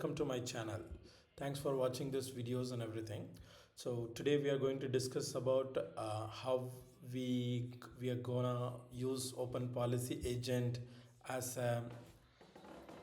Welcome to my channel. Thanks for watching this videos and everything. So today we are going to discuss about how we are gonna use Open Policy Agent as a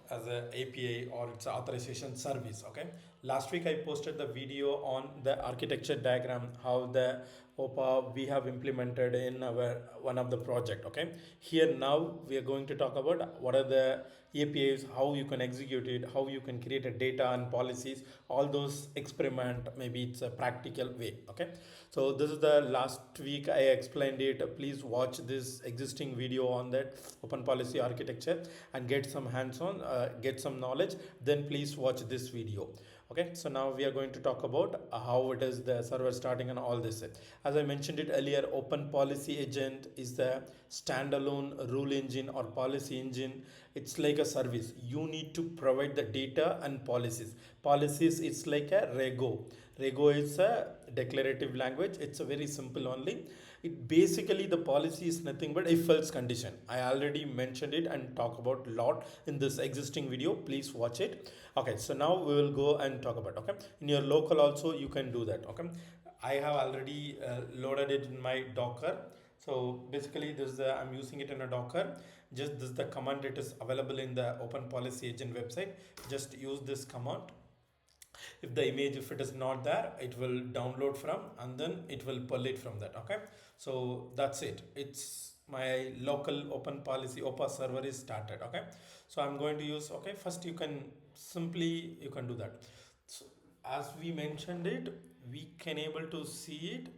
API or its authorization service. Okay, last week I posted the video on the architecture diagram how the OPA we have implemented in our one of the project. Okay, here now we are going to talk about what are the APIs, how you can execute it, how you can create a data and policies, all those experiment. Maybe it's a practical way. Okay, so this is the last week I explained it. Please watch this existing video on that open policy architecture and get some hands-on, get some knowledge. Then please watch this video. Okay, so now we are going to talk about how it is the server starting and all this. As I mentioned it earlier, open policy agent is the standalone rule engine or policy engine. It's like a service. You need to provide the data and policies. It's like a rego is a declarative language. It's a very simple only. It basically, the policy is nothing but if else condition. I already mentioned it and talk about lot in this existing video. Please watch it. Okay, so now we will go and talk about. Okay, in your local also you can do that. Okay, I have already loaded it in my Docker. So basically this is I'm using it in a Docker. Just this is the command. It is available in the open policy agent website. Just use this command. If the image, if it is not there, it will download from and then it will pull it from that. Okay, so that's it. It's my local open policy OPA server is started. Okay, so I'm going to use, okay, first you can simply you can do that. So as we mentioned it, we can able to see it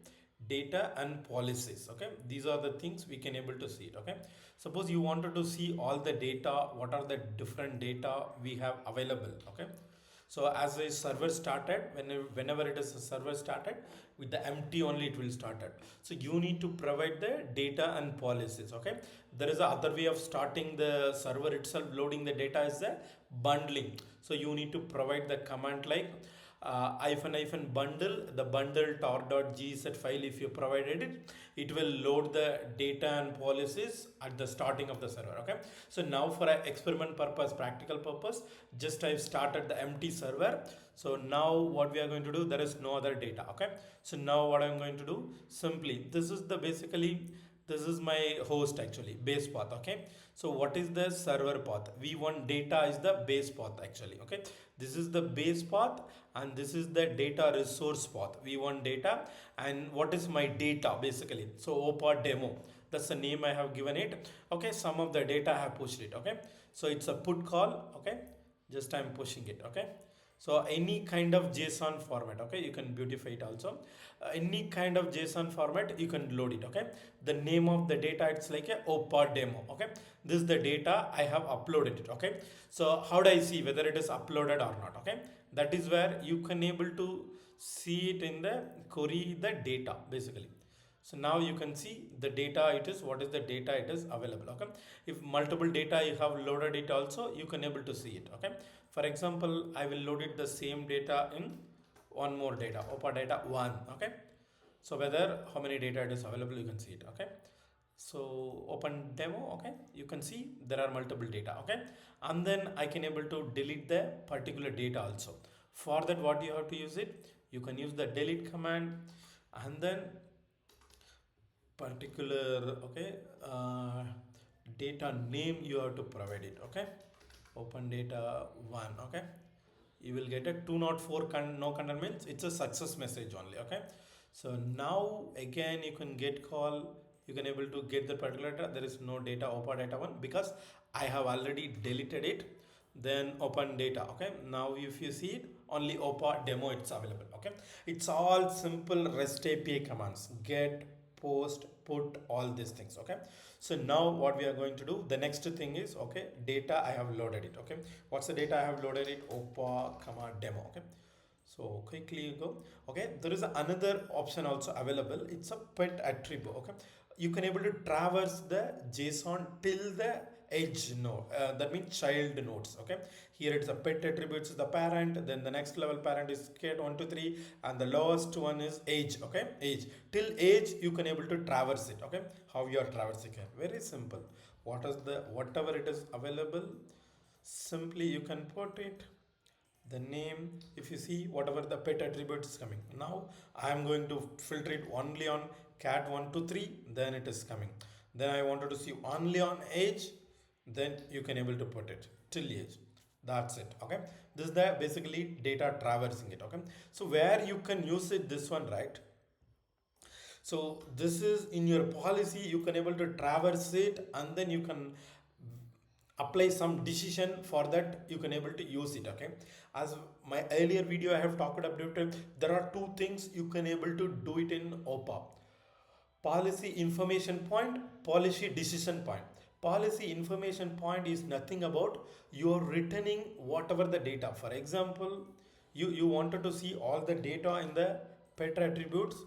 data and policies. Okay, these are the things we can able to see it. Okay, suppose you wanted to see all the data, what are the different data we have available. Okay, so as a server started, whenever it is a server started, with the empty only it will started. So you need to provide the data and policies. Okay, there is a other way of starting the server itself loading the data is the bundling. So you need to provide the command like hyphen bundle, the bundle tar.gz file. If you provided it, it will load the data and policies at the starting of the server. Okay, so now for an experiment purpose, practical purpose, just I've started the empty server. So now what we are going to do, there is no other data. Okay, so now what I'm going to do, simply this is the basically this is my host actually base path. Okay, so what is the server path? We want data is the base path actually. Okay, this is the base path and this is the data resource path. We want data and what is my data basically? So OPA demo, that's the name I have given it. Okay, some of the data I have pushed it. Okay, so it's a put call. Okay, just I'm pushing it. Okay, so any kind of JSON format. Okay, you can beautify it also. Any kind of JSON format you can load it. Okay, the name of the data, it's like a OPA demo. Okay, this is the data I have uploaded it. Okay, so how do I see whether it is uploaded or not? Okay, that is where you can able to see it in the query the data basically. So now you can see the data, it is what is the data it is available. Okay, if multiple data you have loaded it also, you can able to see it. Okay, for example, I will load it the same data in one more data, OPA data 1. Okay, so whether how many data it is available, you can see it. Okay, so open demo. Okay, you can see there are multiple data. Okay, and then I can able to delete the particular data also. For that, what you have to use it, you can use the delete command and then particular, okay, data name you have to provide it. Okay, open data 1. Okay, you will get a 204 no content means it's a success message only. Okay, so now again you can get call, you can able to get the particular data. There is no data OPA data 1 because I have already deleted it. Then open data. Okay, now if you see it, only OPA demo it's available. Okay, it's all simple REST API commands, get, post, put, all these things. Okay, so now what we are going to do, the next thing is, okay, data I have loaded it. Okay, what's the data I have loaded it? OPA comma demo. Okay, so quickly you go. Okay, there is another option also available, it's a pet attribute. Okay, you can able to traverse the JSON till the edge node, that means child nodes. Okay, here it's a pet attributes is the parent, then the next level parent is cat 1 to 3 and the lowest one is age. Okay, age till age you can able to traverse it. Okay, how you are traversing it, very simple. What is the whatever it is available, simply you can put it the name. If you see whatever the pet attribute is coming, now I am going to filter it only on cat 1 to 3, then it is coming. Then I wanted to see only on age, then you can able to put it till age. That's it. Okay, this is the basically data traversing it. Okay, so where you can use it, this one, right? So this is in your policy, you can able to traverse it, and then you can apply some decision. For that you can able to use it. Okay, as my earlier video I have talked about it, there are two things you can able to do it in OPA: policy information point, policy decision point. Policy information point is nothing about you're returning whatever the data. For example, you wanted to see all the data in the pet attributes,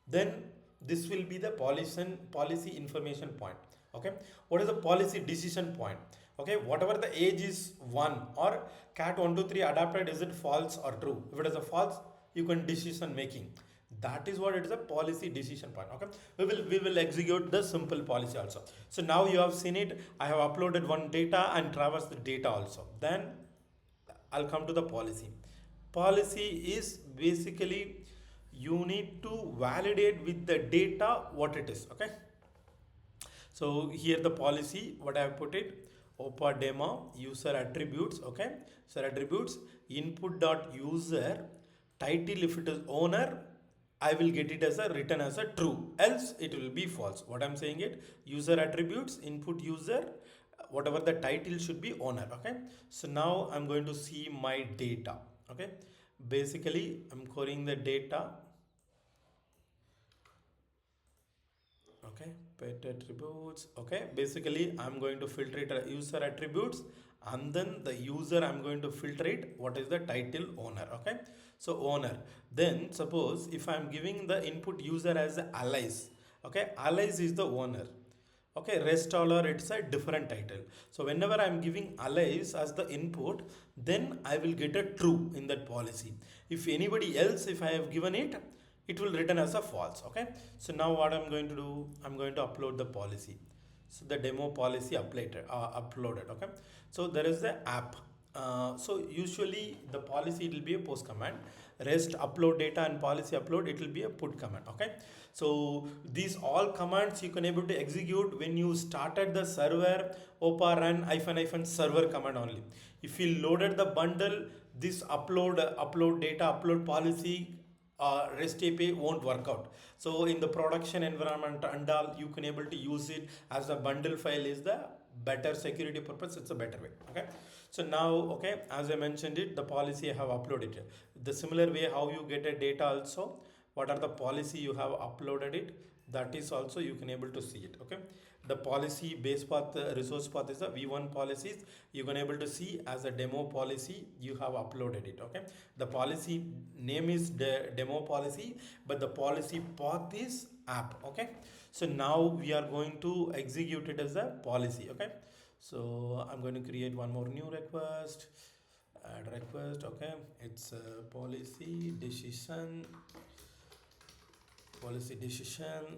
then this will be the policy information point. Okay, what is the policy decision point? Okay, whatever the age is 1 or cat 1 to 3 adapted, is it false or true? If it is a false, you can decision making. That is what it is, a policy decision point. Okay, we will execute the simple policy also. So now you have seen it, I have uploaded one data and traversed the data also. Then I'll come to the policy. Policy is basically you need to validate with the data what it is. Okay, so here the policy, what I have put it, OPA demo user attributes. Okay, user attributes input dot user title. If it is owner, I will get it as a written as a true, else it will be false. What I'm saying it, user attributes input user, whatever the title should be owner. Okay, so now I'm going to see my data. Okay, basically I'm querying the data. Okay, pet attributes. Okay, basically I'm going to filter it user attributes, and then the user I'm going to filter it what is the title owner. Okay, so owner. Then suppose if I'm giving the input user as allies. Okay, allies is the owner. Okay, rest all or it's a different title. So whenever I'm giving allies as the input, then I will get a true in that policy. If anybody else, if I have given it, it will written as a false. Okay, so now what I'm going to do, I'm going to upload the policy. So the demo policy uploaded. Okay, so there is the app. So usually the policy, it will be a post command. Rest upload data and policy upload, it will be a put command. Okay, so these all commands you can able to execute when you started the server. OPA run -- server command only. If you loaded the bundle, this upload data, upload policy, REST API won't work out. So in the production environment and all, you can able to use it as a bundle file is the better security purpose. It's a better way. Okay, so now, okay, as I mentioned it, the policy I have uploaded it. The similar way how you get a data also, what are the policy you have uploaded it, that is also you can able to see it. Okay, the policy base path, resource path is the v1 policies, you can able to see as a demo policy you have uploaded it. Okay, the policy name is demo policy, but the policy path is app. Okay, so now we are going to execute it as a policy. Okay, so I'm going to create one more new request, add request. Okay, it's a policy decision.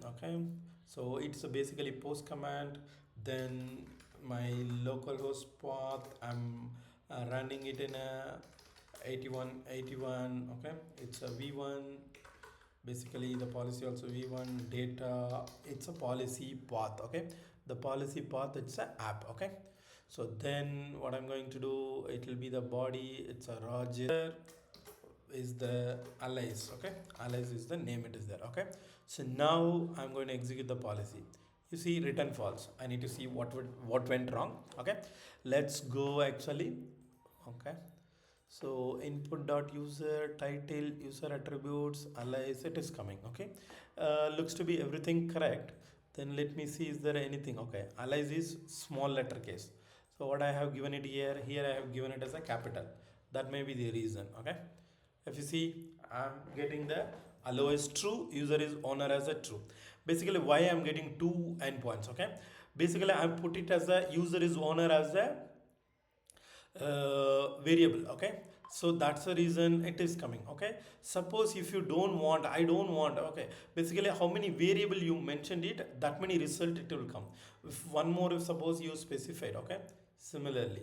Okay, so it's a basically post command. Then my localhost path, I'm running it in a 8181. Okay, it's a v1. Basically the policy also v1 data, it's a policy path. Okay, the policy path, it's a app. Okay, so then what I'm going to do, it will be the body, it's a Roger is the allies. Okay, allies is the name, it is there. Okay, so now I'm going to execute the policy. You see return false. I need to see what went wrong. Okay, let's go actually. Okay, so input dot user title, user attributes, allies, it is coming. Okay, looks to be everything correct. Then let me see, is there anything? Okay, allies is small letter case. So what I have given it here I have given it as a capital. That may be the reason. Okay, if you see, I'm getting the allow is true, user is owner as a true. Basically why I'm getting two endpoints. Okay, basically I put it as a user is owner as a variable. Okay, so that's the reason it is coming. Okay, suppose if you don't want, I don't want. Okay, basically how many variable you mentioned it, that many result it will come. If one more, if suppose you specified. Okay, similarly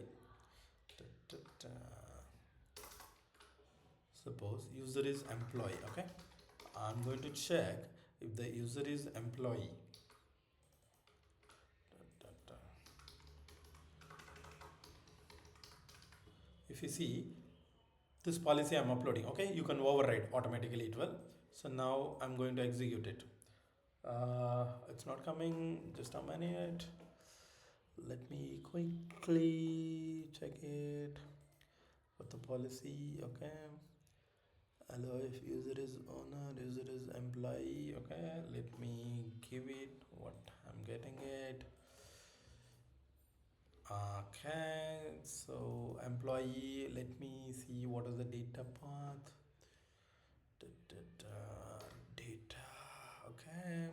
Suppose user is employee. Okay, I'm going to check if the user is employee. If you see this policy I'm uploading, okay, you can override automatically, it will. So now I'm going to execute it. It's not coming, just a minute. Let me quickly check it. What the policy? Okay, allow if user is owner, user is employee. Okay, let me give it what I'm getting it. Okay, so employee, let me see what is the data path. Data. Okay,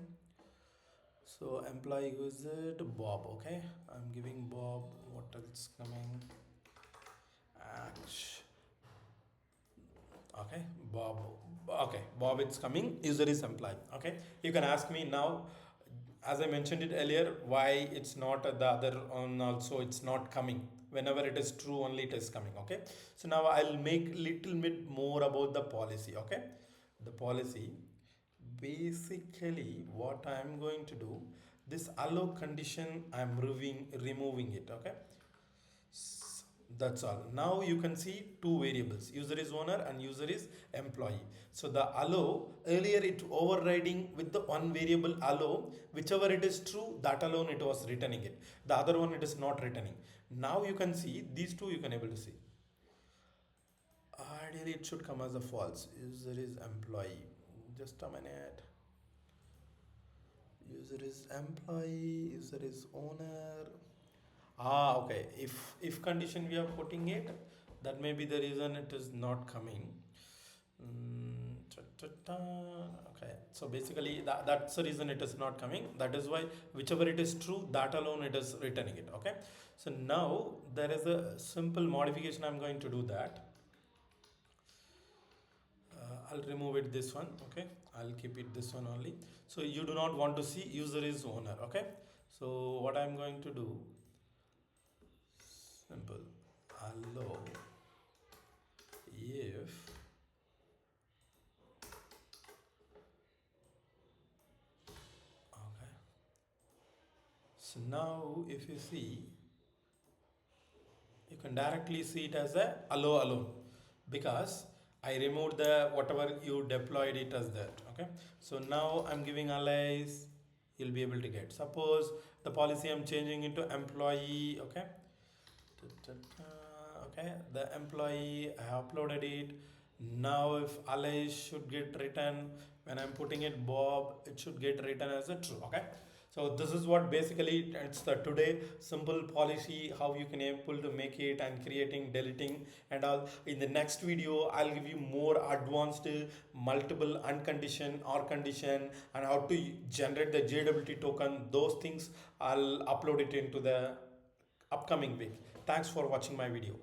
so employee, who is it? Bob. Okay, I'm giving Bob. What else coming? Action. Okay, Bob. Okay, Bob, it's coming. User is employee. Okay, you can ask me now, as I mentioned it earlier, why it's not the other one also, it's not coming. Whenever it is true, only it is coming. Okay, so now I'll make little bit more about the policy. Okay, the policy, basically what I'm going to do, this allow condition, I'm removing it. Okay, that's all. Now you can see two variables, user is owner and user is employee. So the allow, earlier it overriding with the one variable allow, whichever it is true, that alone it was returning it, the other one it is not returning. Now you can see these two, you can able to see. Ideally it should come as a false. User is employee. Just a minute. User is employee, user is owner. Okay. If condition we are putting it, that may be the reason it is not coming. Okay. So basically that's the reason it is not coming. That is why whichever it is true, that alone it is returning it. Okay. So now there is a simple modification. I'm going to do that. I'll remove it this one. Okay. I'll keep it this one only. So you do not want to see user is owner. Okay. So what I'm going to do, simple allow if okay. So now if you see, you can directly see it as a allow alone, because I removed the whatever you deployed it as that. Okay, so now I'm giving allies, you'll be able to get. Suppose the policy I'm changing into employee. Okay, okay, the employee, I uploaded it. Now if allies should get written, when I'm putting it Bob, it should get written as a true. Okay, so this is what basically it's the today simple policy, how you can able to make it and creating, deleting and all. In the next video I'll give you more advanced multiple uncondition or condition and how to generate the JWT token. Those things I'll upload it into the upcoming week. Thanks for watching my video.